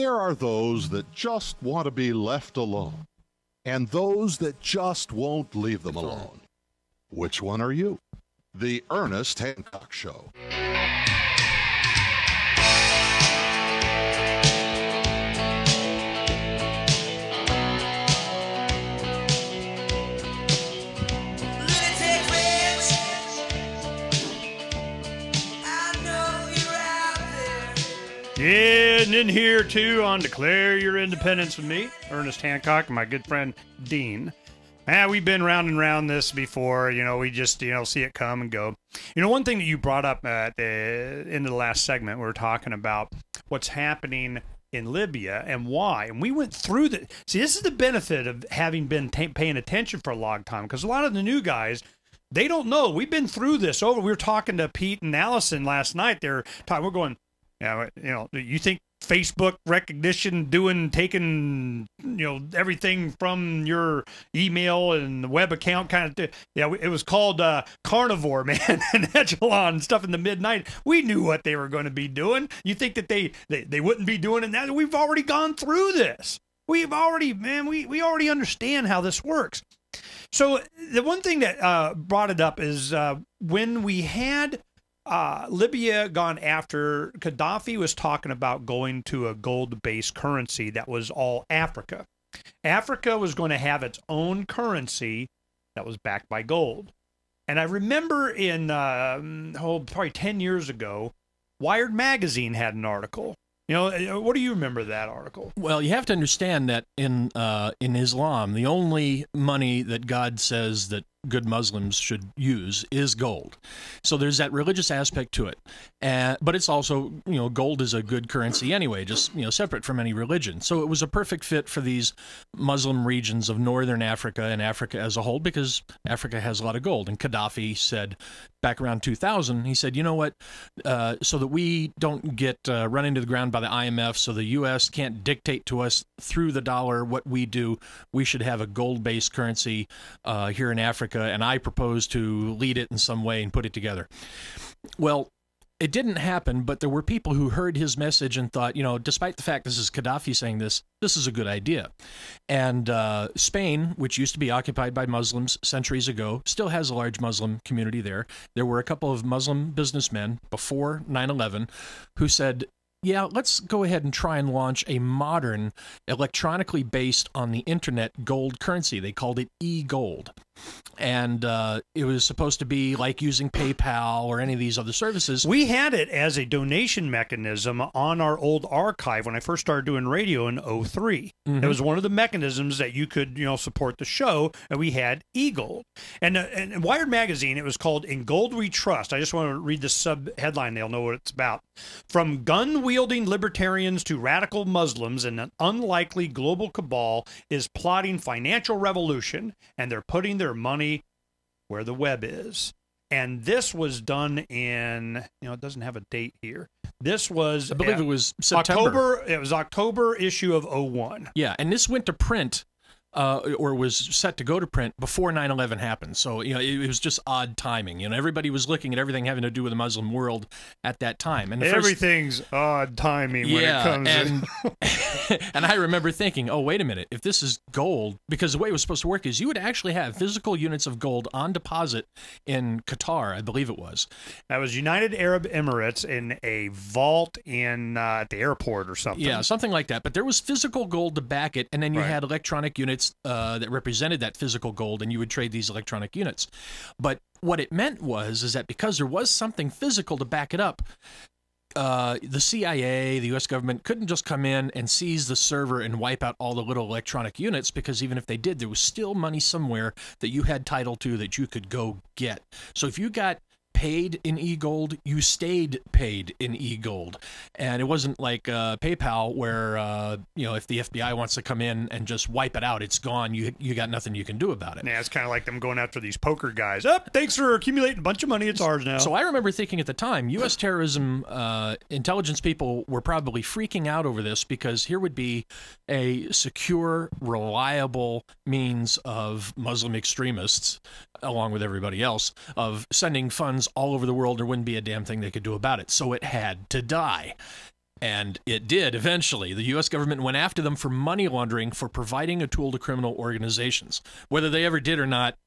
There are those that just want to be left alone, and those that just won't leave them alone. Which one are you? The Ernest Hancock Show. Getting in here, too, on Declare Your Independence with me, Ernest Hancock, and my good friend, Dean. We've been round and round this before. We just, see it come and go. One thing that you brought up at the end of the last segment, we were talking about what's happening in Libya and why. And we went through the... See, this is the benefit of having been paying attention for a long time, because a lot of the new guys... They don't know. We've been through this over. We were talking to Pete and Allison last night. We're going... you think Facebook recognition taking, everything from your email and the web account kind of thing. Yeah, it was called Carnivore, man, and Echelon and stuff in the mid-90s. We knew what they were going to be doing. You think that they wouldn't be doing it now? We've already gone through this. We already understand how this works. So the one thing that brought it up is when we had... Libya gone after, Gaddafi was talking about going to a gold-based currency that was all Africa. Africa was going to have its own currency that was backed by gold. And I remember in, probably 10 years ago, Wired Magazine had an article. What do you remember of that article? Well, you have to understand that in Islam, the only money that God says that good Muslims should use is gold. So there's that religious aspect to it. But it's also, gold is a good currency anyway, just, separate from any religion. So it was a perfect fit for these Muslim regions of northern Africa and Africa as a whole, because Africa has a lot of gold. And Gaddafi said back around 2000, he said, you know what, so that we don't get run into the ground by the IMF, so the U.S. can't dictate to us through the dollar what we do, we should have a gold-based currency here in Africa, and I propose to lead it in some way and put it together. Well, it didn't happen, but there were people who heard his message and thought, despite the fact this is Gaddafi saying this is a good idea. And Spain, which used to be occupied by Muslims centuries ago, still has a large Muslim community there. There were a couple of Muslim businessmen before 9/11 who said, yeah, let's go ahead and try and launch a modern, electronically based on the internet gold currency. They called it e-gold. And it was supposed to be like using PayPal or any of these other services. We had it as a donation mechanism on our old archive when I first started doing radio in 2003. It was one of the mechanisms that you could, support the show, and we had e-gold. And Wired Magazine, it was called In Gold We Trust. I just want to read the sub-headline. They'll know what it's about. From gun-wielding libertarians to radical Muslims, an unlikely global cabal is plotting financial revolution, and they're putting their money where the web is. And this was done in, it doesn't have a date here. This was, I believe it was September. It was October issue of 2001. Yeah, and this went to print, or was set to go to print before 9/11 happened. So, it was just odd timing. Everybody was looking at everything having to do with the Muslim world at that time. And everything's odd timing when it comes in. And I remember thinking, oh, wait a minute, if this is gold, because the way it was supposed to work is you would actually have physical units of gold on deposit in Qatar, I believe it was. That was United Arab Emirates in a vault at the airport or something. Yeah, something like that. But there was physical gold to back it, and then you had electronic units that represented that physical gold, and you would trade these electronic units. But what it meant is that because there was something physical to back it up, the CIA, the U.S. government, couldn't just come in and seize the server and wipe out all the little electronic units, because even if they did, there was still money somewhere that you had title to that you could go get. So if you got paid in e-gold, you stayed paid in e-gold. And it wasn't like PayPal where, if the FBI wants to come in and just wipe it out, it's gone. You got nothing you can do about it. Yeah, it's kind of like them going after these poker guys. Thanks for accumulating a bunch of money. It's ours now. So I remember thinking at the time, U.S. terrorism intelligence people were probably freaking out over this, because here would be a secure, reliable means of Muslim extremists, along with everybody else, of sending funds all over the world. There wouldn't be a damn thing they could do about it. So it had to die. And it did eventually. The U.S. government went after them for money laundering for providing a tool to criminal organizations. Whether they ever did or not,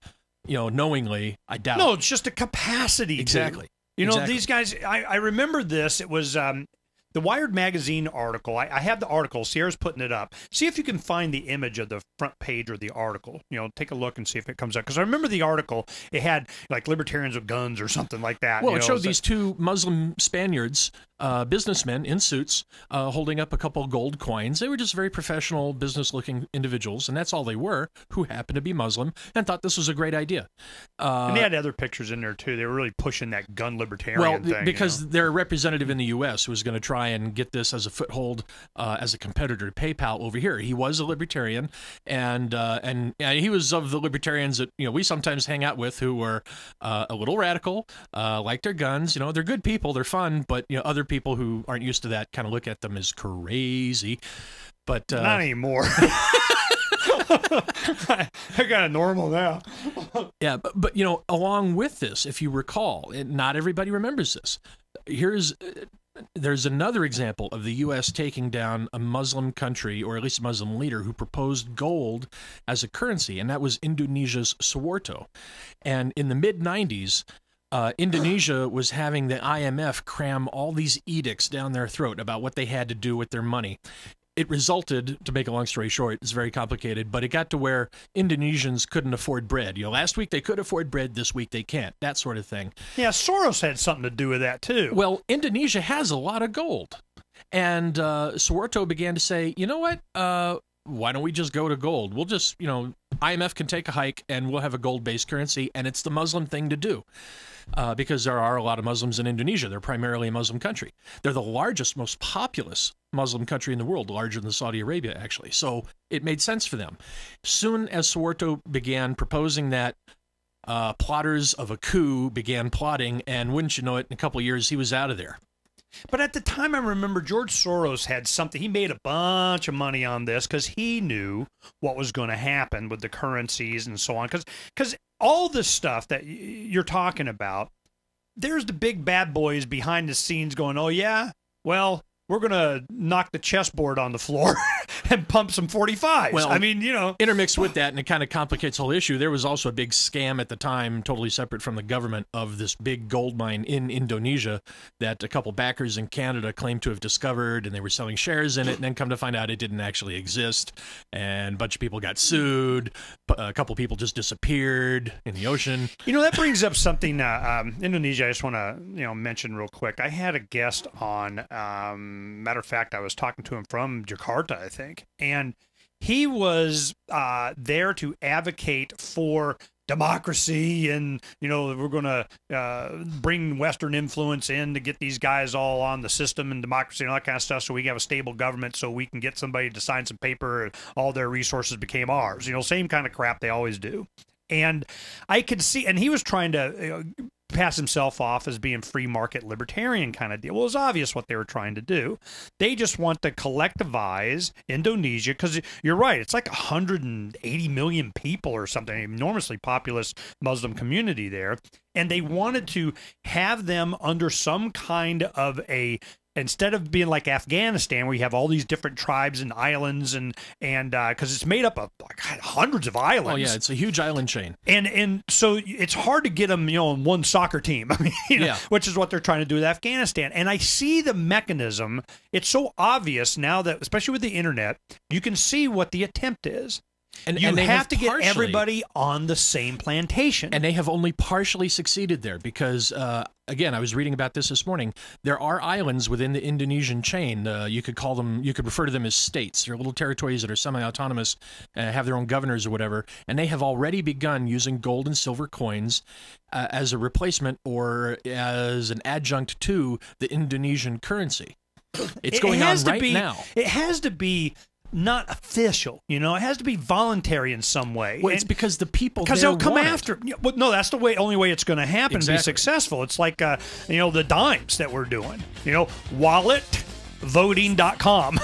knowingly, I doubt. No, it's just a capacity. Exactly. These guys, I remember this. It was the Wired magazine article. I have the article. Sierra's putting it up. See if you can find the image of the front page of the article. Take a look and see if it comes up. Because I remember the article, it had like libertarians with guns or something like that. Well, it showed these two Muslim Spaniards, businessmen in suits, holding up a couple gold coins. They were just very professional, business-looking individuals, and that's all they were, who happened to be Muslim and thought this was a great idea. And they had other pictures in there, too. They were really pushing that gun libertarian thing. Well, because their representative in the U.S. who was going to try and get this as a foothold, as a competitor to PayPal over here. He was a libertarian, and he was of the libertarians that we sometimes hang out with, who were a little radical, like their guns. They're good people, they're fun, but other people who aren't used to that kind of look at them as crazy. But not anymore. They're kind of normal now. Yeah, but along with this, if you recall, not everybody remembers this. There's another example of the U.S. taking down a Muslim country, or at least a Muslim leader, who proposed gold as a currency, and that was Indonesia's Suharto. And in the mid-'90s, Indonesia was having the IMF cram all these edicts down their throat about what they had to do with their money. It resulted, to make a long story short, it's very complicated, but it got to where Indonesians couldn't afford bread. Last week they could afford bread, this week they can't, that sort of thing. Yeah, Soros had something to do with that, too. Well, Indonesia has a lot of gold. And Suharto began to say, you know what, why don't we just go to gold? We'll just, IMF can take a hike and we'll have a gold-based currency, and it's the Muslim thing to do. Because there are a lot of Muslims in Indonesia. They're primarily a Muslim country. They're the largest, most populous Muslim country in the world, larger than Saudi Arabia, actually. So it made sense for them. Soon as Suharto began proposing that, plotters of a coup began plotting, and wouldn't you know it, in a couple of years, he was out of there. But at the time, I remember George Soros had something. He made a bunch of money on this because he knew what was going to happen with the currencies and so on. Because all this stuff that you're talking about, there's the big bad boys behind the scenes going, oh, yeah, well, we're going to knock the chessboard on the floor and pump some 45s. Well, I mean, intermixed with that, and it kind of complicates the whole issue, there was also a big scam at the time, totally separate from the government, of this big gold mine in Indonesia that a couple backers in Canada claimed to have discovered, and they were selling shares in it, and then come to find out it didn't actually exist, and a bunch of people got sued, a couple people just disappeared in the ocean. That brings up something, Indonesia, I just want to, mention real quick. I had a guest on, matter of fact, I was talking to him from Jakarta, I think, and he was there to advocate for democracy, and we're going to bring Western influence in to get these guys all on the system and democracy and all that kind of stuff, so we can have a stable government, so we can get somebody to sign some paper and all their resources became ours. Same kind of crap they always do. And I could see, and he was trying to pass himself off as being free market libertarian kind of deal. Well, it was obvious what they were trying to do. They just want to collectivize Indonesia, because you're right, it's like 180 million people or something, an enormously populous Muslim community there, and they wanted to have them under some kind of a, instead of being like Afghanistan, where you have all these different tribes and islands, and because it's made up of like hundreds of islands. Oh yeah, it's a huge island chain, and so it's hard to get them, on one soccer team. I mean, yeah, which is what they're trying to do with Afghanistan. And I see the mechanism. It's so obvious now that, especially with the internet, you can see what the attempt is. And you have to get everybody on the same plantation. And they have only partially succeeded there because, again, I was reading about this morning. There are islands within the Indonesian chain. You could refer to them as states. They're little territories that are semi-autonomous, have their own governors or whatever. And they have already begun using gold and silver coins as a replacement or as an adjunct to the Indonesian currency. It's going on right now. It has to be not official, it has to be voluntary in some way. Well, it's because the people, because they'll come after. Well, no, that's the only way it's going to happen. Exactly. To be successful. It's like the dimes that we're doing. Wallet, walletvoting.com.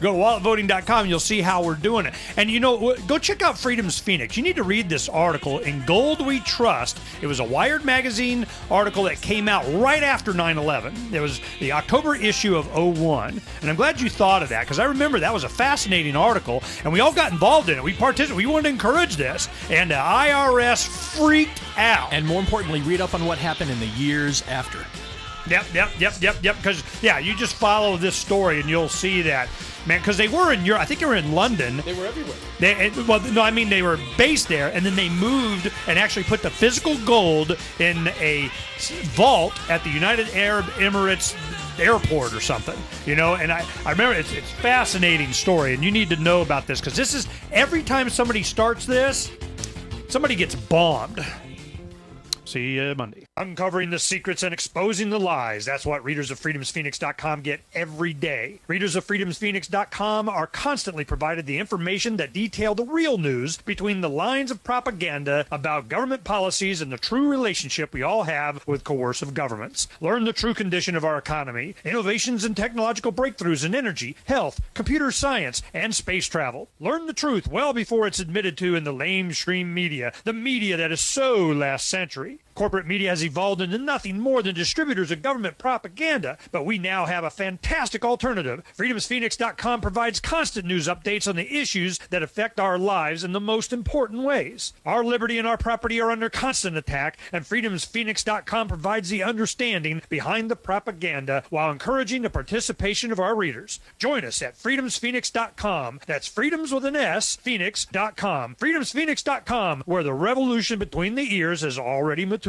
Go to walletvoting.com, you'll see how we're doing it. And you know, go check out Freedom's Phoenix. You need to read this article, In Gold We Trust. It was a Wired magazine article that came out right after 9/11. It was the October issue of 01. And I'm glad you thought of that, because I remember that was a fascinating article, and we all got involved in it. We participated. We wanted to encourage this, and the IRS freaked out. And more importantly, read up on what happened in the years after. Yep. Because, you just follow this story, and you'll see that. Man, because they were in Europe. I think they were in London. They were everywhere. They were based there, and then they moved and actually put the physical gold in a vault at the United Arab Emirates airport or something, and I remember it's a fascinating story, and you need to know about this, because this is, every time somebody starts this, somebody gets bombed. See you Monday. Uncovering the secrets and exposing the lies. That's what readers of freedomsphoenix.com get every day. Readers of freedomsphoenix.com are constantly provided the information that detail the real news between the lines of propaganda about government policies and the true relationship we all have with coercive governments. Learn the true condition of our economy, innovations and technological breakthroughs in energy, health, computer science, and space travel. Learn the truth well before it's admitted to in the lamestream media, the media that is so last century. Corporate media has evolved into nothing more than distributors of government propaganda, but we now have a fantastic alternative. FreedomsPhoenix.com provides constant news updates on the issues that affect our lives in the most important ways. Our liberty and our property are under constant attack, and FreedomsPhoenix.com provides the understanding behind the propaganda while encouraging the participation of our readers. Join us at FreedomsPhoenix.com. That's freedoms with an S, Phoenix.com. FreedomsPhoenix.com, where the revolution between the ears has already matured.